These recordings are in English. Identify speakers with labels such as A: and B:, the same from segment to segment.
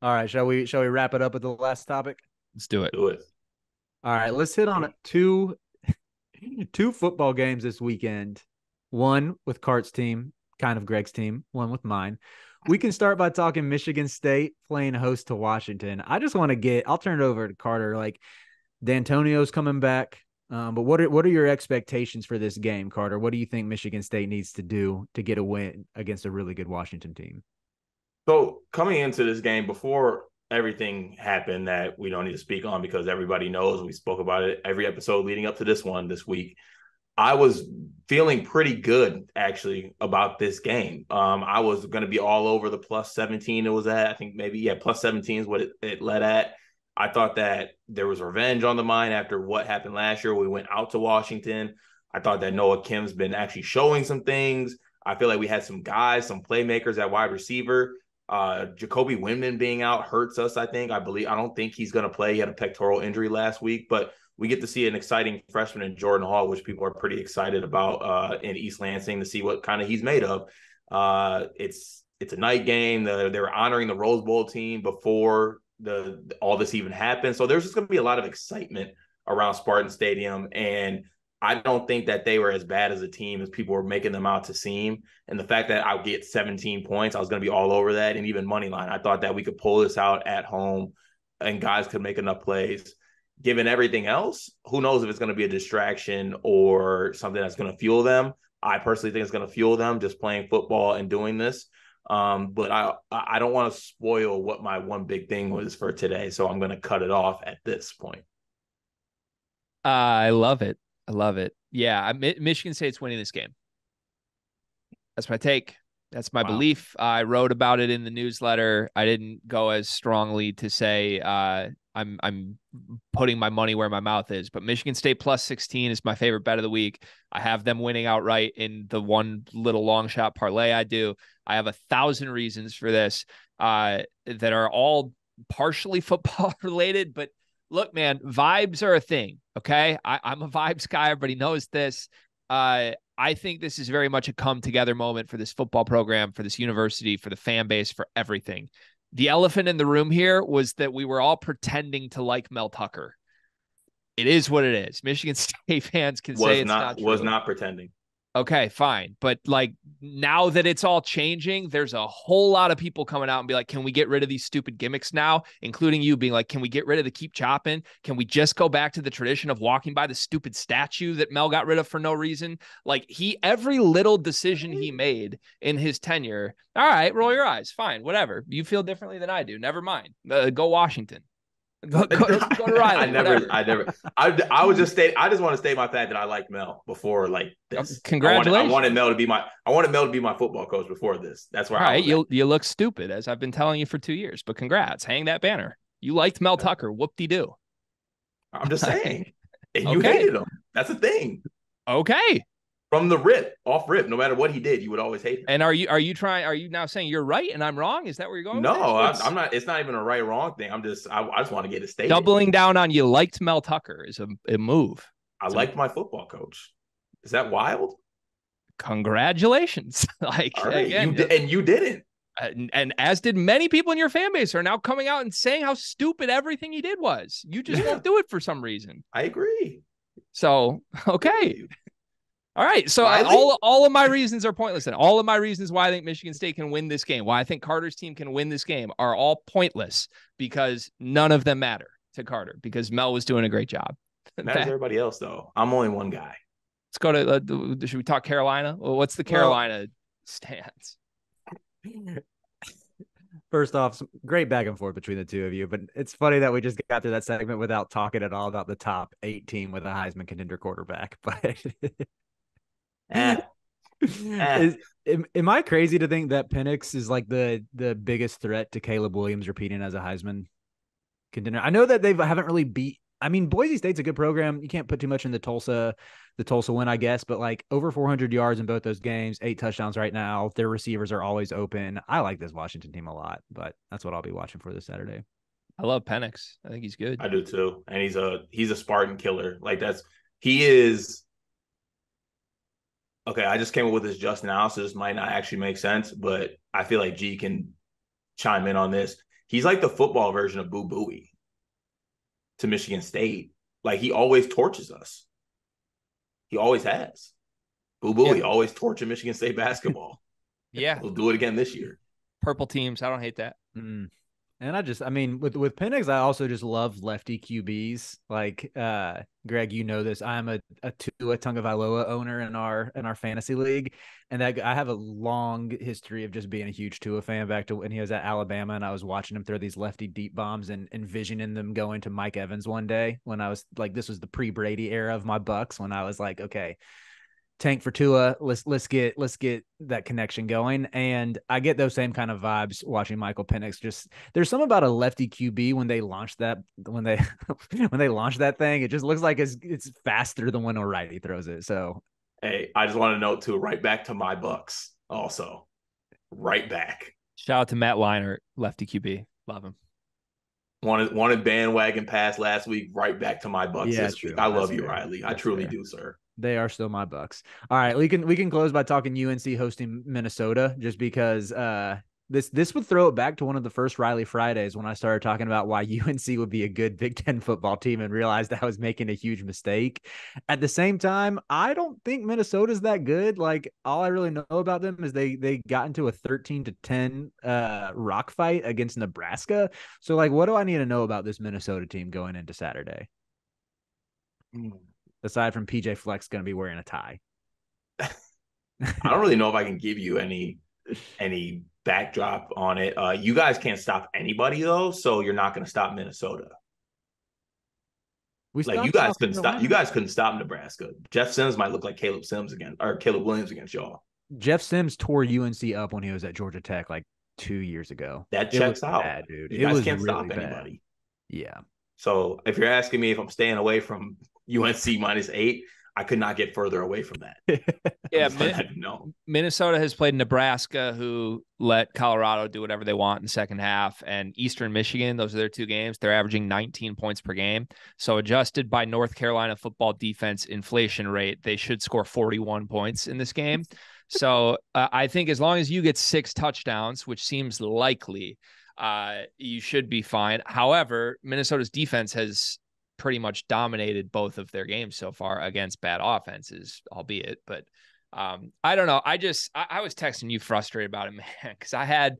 A: All right, shall we wrap it up with the last topic?
B: Let's do it.
C: Do it.
A: All right, let's hit on two football games this weekend. One with Cart's team, kind of Greg's team, one with mine. We can start by talking Michigan State playing host to Washington. I just want to I'll turn it over to Carter. Like, D'Antonio's coming back. But what are your expectations for this game, Carter? What do you think Michigan State needs to do to get a win against a really good Washington team?
C: So coming into this game, before everything happened that we don't need to speak on because everybody knows, we spoke about it every episode leading up to this one this week. I was feeling pretty good actually about this game. I was going to be all over the plus 17 it was at. I think maybe, yeah, plus 17 is what it led at. I thought that there was revenge on the mind after what happened last year. We went out to Washington. I thought that Noah Kim's been actually showing some things. I feel like we had some guys, some playmakers at wide receiver. Jacoby Windman being out hurts us, I think. I don't think he's going to play. He had a pectoral injury last week, but we get to see an exciting freshman in Jordan Hall, which people are pretty excited about in East Lansing to see what kind of he's made of. It's a night game. They were honoring the Rose Bowl team before all this even happened. So there's just going to be a lot of excitement around Spartan Stadium. And I don't think that they were as bad as a team as people were making them out to seem. And the fact that I'll get 17 points, I was going to be all over that. And even money line, I thought that we could pull this out at home and guys could make enough plays. Given everything else, who knows if it's going to be a distraction or something that's going to fuel them. I personally think it's going to fuel them just playing football and doing this. But I don't want to spoil what my one big thing was for today. So I'm going to cut it off at this point.
B: I love it. I love it. Yeah, Michigan State's winning this game. That's my take. That's my belief. I wrote about it in the newsletter. I didn't go as strongly to say I'm putting my money where my mouth is, but Michigan State plus 16 is my favorite bet of the week. I have them winning outright in the one little long shot parlay I do. I have 1,000 reasons for this that are all partially football related, but look, man, vibes are a thing. Okay. I'm a vibes guy. Everybody knows this. I think this is very much a come together moment for this football program, for this university, for the fan base, for everything. The elephant in the room here was that we were all pretending to like Mel Tucker. It is what it is. Michigan State fans can say it's not true.
C: Was not pretending.
B: Okay, fine. But like now that it's all changing, there's a whole lot of people coming out and be like, can we get rid of these stupid gimmicks now? Including you being like, can we get rid of the keep chopping? Can we just go back to the tradition of walking by the stupid statue that Mel got rid of for no reason? Like every little decision he made in his tenure. All right, roll your eyes. Fine, whatever. You feel differently than I do. Never mind. Go Washington. Go to Riley.
C: I would just state. I just want to state my fact that I liked Mel before like this.
B: Congratulations.
C: I wanted Mel to be my football coach before this. That's where.
B: All right, you look stupid as I've been telling you for 2 years. But congrats, hang that banner. You liked Mel Tucker. Whoop-de-doo.
C: I'm just saying. And you hated him. That's the thing.
B: Okay.
C: From the off rip, no matter what he did, you would always hate him.
B: And are you now saying you're right and I'm wrong? Is that where you're going?
C: No, I'm not. It's not even a right or wrong thing. I just want to get it stated.
B: Doubling down on you liked Mel Tucker is a move.
C: I liked my football coach. Is that wild?
B: Congratulations. Like
C: right. And you didn't.
B: And as did many people in your fan base are now coming out and saying how stupid everything he did was. You just won't do it for some reason.
C: I agree.
B: So, okay. All right. So all of my reasons are pointless. And all of my reasons why I think Michigan State can win this game, why I think Carter's team can win this game are all pointless because none of them matter to Carter because Mel was doing a great job.
C: Matters to everybody else, though. I'm only one guy.
B: Let's go to, should we talk Carolina? Well, what's the Carolina stance?
A: First off, some great back and forth between the two of you, but it's funny that we just got through that segment without talking at all about the top 8 team with a Heisman contender quarterback. But am I crazy to think that Penix is like the biggest threat to Caleb Williams repeating as a Heisman contender? I know that they haven't really beat. I mean, Boise State's a good program. You can't put too much in the Tulsa win, I guess, but like over 400 yards in both those games, 8 touchdowns right now. Their receivers are always open. I like this Washington team a lot, but that's what I'll be watching for this Saturday.
B: I love Penix. I think he's good.
C: I do too. And he's a Spartan killer. Like he is. Okay, I just came up with this just now, so this might not actually make sense, but I feel like G can chime in on this. He's like the football version of Boo Booey to Michigan State. Like, he always torches us. He always has. Boo Booey always tortured Michigan State basketball.
B: Yeah.
C: We'll do it again this year.
B: Purple teams. I don't hate that.
A: And I mean, with Penix, I also just love lefty QBs. Like, Greg, you know this. I'm a Tua Tagovailoa owner in our fantasy league, and that I have a long history of just being a huge Tua fan back to when he was at Alabama, and I was watching him throw these lefty deep bombs and envisioning them going to Mike Evans one day when I was like, this was the pre-Brady era of my Bucks, when I was like, okay, tank for Tua. Let's get that connection going. And I get those same kind of vibes watching Michael Penix. Just there's something about a lefty QB when they launch that when they launch that thing, it just looks like it's faster than when a righty throws it. So
C: hey, I just want to note too, right back to my Bucks also. Right back.
B: Shout out to Matt Leinart, lefty QB. Love him.
C: Wanted bandwagon pass last week, right back to my Bucks this week. I love you, Riley. I truly do, sir.
A: They are still my Bucks. All right, we can close by talking UNC hosting Minnesota, just because this would throw it back to one of the first Riley Fridays when I started talking about why UNC would be a good Big Ten football team and realized I was making a huge mistake. At the same time, I don't think Minnesota's that good. Like, all I really know about them is they got into a 13-10 rock fight against Nebraska. So, like, what do I need to know about this Minnesota team going into Saturday? Aside from PJ Fleck's going to be wearing a tie.
C: I don't really know if I can give you any backdrop on it. You guys can't stop anybody though, so you're not going to stop Minnesota. You guys couldn't stop Nebraska. Jeff Sims might look like Caleb Williams against y'all.
A: Jeff Sims tore UNC up when he was at Georgia Tech like 2 years ago.
C: That checks out,
A: bad, dude.
C: You guys can't stop anybody.
A: Yeah.
C: So if you're asking me if I'm staying away from UNC -8, I could not get further away from that.
B: Yeah, Minnesota has played Nebraska, who let Colorado do whatever they want in the second half, and Eastern Michigan. Those are their two games. They're averaging 19 points per game. So adjusted by North Carolina football defense inflation rate, they should score 41 points in this game. So I think as long as you get 6 touchdowns, which seems likely, you should be fine. However, Minnesota's defense has pretty much dominated both of their games so far against bad offenses, albeit, but I don't know. I was texting you frustrated about it, man, because I had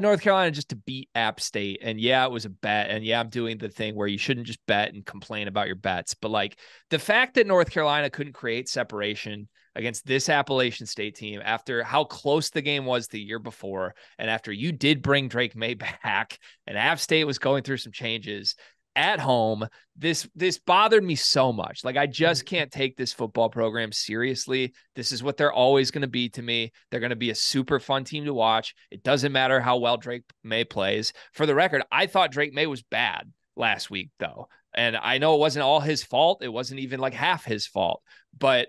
B: North Carolina just to beat App State, and yeah, it was a bet, and yeah, I'm doing the thing where you shouldn't just bet and complain about your bets, but like the fact that North Carolina couldn't create separation against this Appalachian State team after how close the game was the year before, and after you did bring Drake May back, and App State was going through some changes at home, this bothered me so much. Like, I just can't take this football program seriously. This is what they're always going to be to me. They're going to be a super fun team to watch. It doesn't matter how well Drake May plays. For the record, I thought Drake May was bad last week, though. And I know it wasn't all his fault. It wasn't even like half his fault, but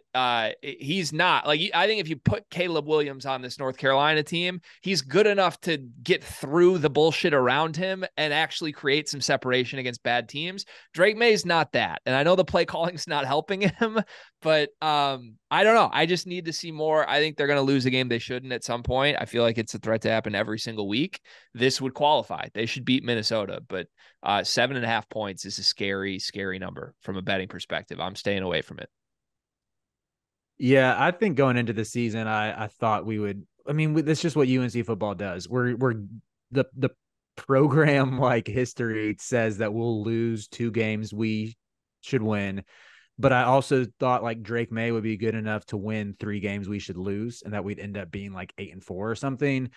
B: he's not like, I think if you put Caleb Williams on this North Carolina team, he's good enough to get through the bullshit around him and actually create some separation against bad teams. Drake May's not that. And I know the play calling's not helping him, but I don't know. I just need to see more. I think they're going to lose a game they shouldn't at some point. I feel like it's a threat to happen every single week. This would qualify. They should beat Minnesota, but 7.5 points is a scary number from a betting perspective. I'm staying away from it.
A: Yeah, I think going into the season, I thought we would. I mean, that's just what UNC football does. We're the program like history says that we'll lose 2 games we should win. But I also thought like Drake May would be good enough to win 3 games we should lose, and that we'd end up being like 8-4 or something.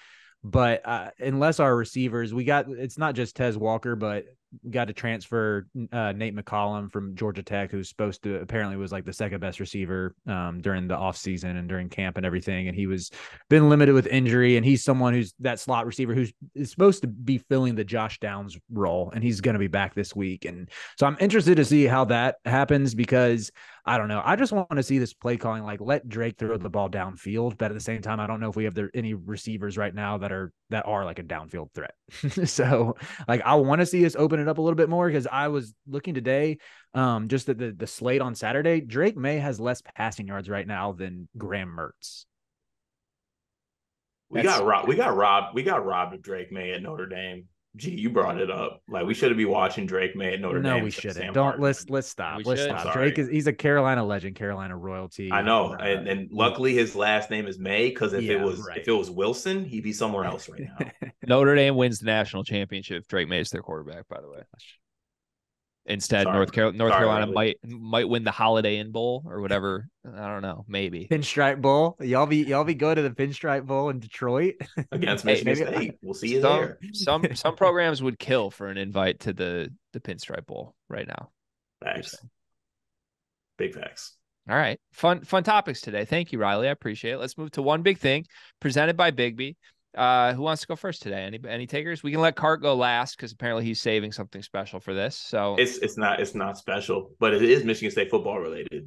A: But unless our receivers, it's not just Tez Walker, but we got to transfer Nate McCollum from Georgia Tech, who's supposed to apparently was like the second best receiver during the offseason and during camp and everything. And he was been limited with injury. And he's someone who's that slot receiver who's is supposed to be filling the Josh Downs role. And he's going to be back this week. And so I'm interested to see how that happens, because I don't know. I just want to see this play calling, like let Drake throw the ball downfield. But at the same time, I don't know if we have any receivers right now that are like a downfield threat. So like, I want to see us open it up a little bit more, because I was looking today, just at the slate on Saturday. Drake May has less passing yards right now than Graham Mertz.
C: We got robbed of Drake May at Notre Dame. Gee, you brought it up. Like we shouldn't be watching Drake May at Notre
A: No,
C: Dame.
A: we shouldn't. Don't let's stop.
B: We
A: Let's
B: should.
A: stop.
C: I'm
A: Drake
C: sorry.
A: he's a Carolina legend, Carolina royalty.
C: I know, and luckily his last name is May, because if it was Wilson, he'd be somewhere else right now.
B: Notre Dame wins the national championship. Drake May is their quarterback, by the way. Instead,
C: Sorry.
B: North Carolina
C: Riley.
B: might win the Holiday Inn Bowl or whatever. I don't know. Maybe
A: Pinstripe Bowl. Y'all be go to the Pinstripe Bowl in Detroit
C: Against Michigan State. We'll see you there.
B: Some programs would kill for an invite to the Pinstripe Bowl right now.
C: Facts. Big facts.
B: All right. Fun topics today. Thank you, Riley. I appreciate it. Let's move to one big thing presented by Bigby. Who wants to go first today? Any takers? We can let Cart go last because apparently he's saving something special for this. So
C: it's not special, but it is Michigan State football related.